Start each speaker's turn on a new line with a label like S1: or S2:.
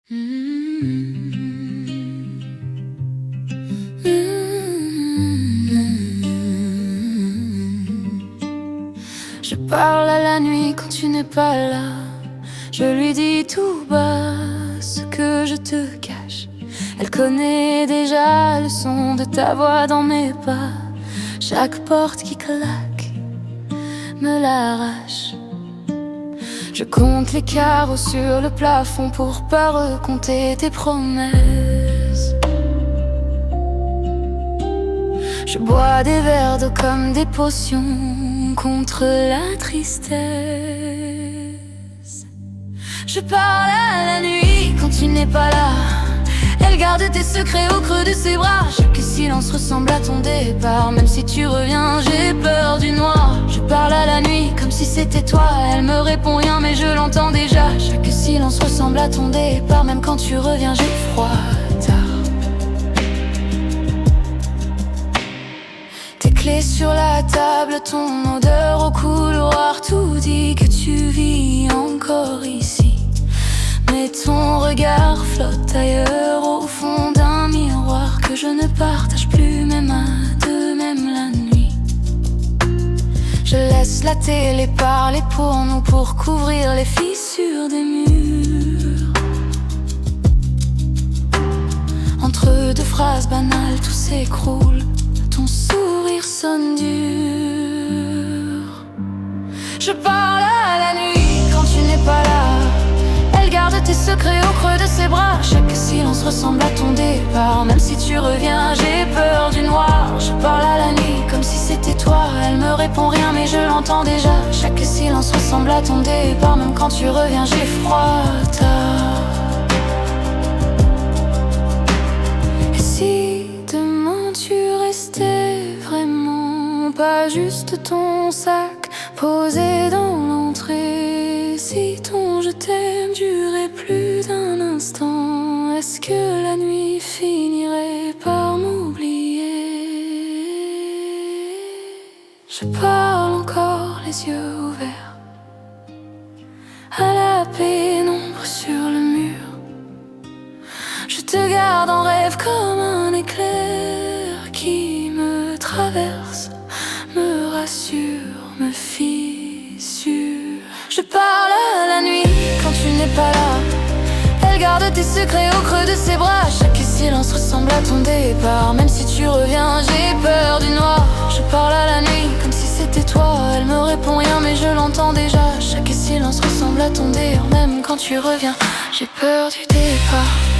S1: Je parle à la nuit quand tu n'es pas là. Je lui dis tout bas ce que je te cache. Elle connaît déjà le son de ta voix dans mes pas. Chaque porte qui claque me l'arrache. Je compte les carreaux sur le plafond pour pas recompter tes promesses. Je bois des verres d'eau comme des potions contre la tristesse. Je parle à la nuit quand tu n'es pas là. Elle garde tes secrets au creux de ses bras. Chaque silence ressemble à ton départ. Même si tu reviens, j'ai peur du noir. Je parle à la nuit comme si c'était toi. Elle me répond rien mais je l'entends déjà. Chaque silence ressemble à ton départ. Même quand tu reviens, j'ai froid tard. Tes clés sur la table, ton odeur au couloir, tout dit que tu vis encore ici. Mais ton regard flotte ailleurs au fond d'un miroir que je ne partage plus, même à deux, même la nuit. Je laisse la télé parler pour nous, pour couvrir les fissures des murs. Entre deux phrases banales, tout s'écroule. Ton sourire sonne dur. Je parle à la nuit quand tu n'es pas là. Elle garde tes secrets au creux de ses bras. Chaque silence ressemble à ton départ. Même si tu reviens, j'ai peur du noir. Je parle à la nuit comme si c'était toi. Elle me répond rien mais je l'entends déjà. Chaque silence ressemble à ton départ. Même quand tu reviens, j'ai froid tard. Et si demain tu restais vraiment, pas juste ton sac posé dans l'entrée? Si ton je t'aime durait plus d'un instant, est-ce que la nuit finirait par m'oublier? Je parle encore les yeux ouverts à la pénombre sur le mur. Je te garde en rêve comme un éclair qui me traverse, me rassure, me fissure. Je parle à la nuit quand tu n'es pas là. Elle garde tes secrets au creux de ses bras. Chaque silence ressemble à ton départ. Même si tu reviens, j'ai peur du noir. Je parle à la nuit comme si c'était toi. Elle me répond rien mais je l'entends déjà. Chaque silence ressemble à ton départ. Même quand tu reviens, j'ai peur du départ.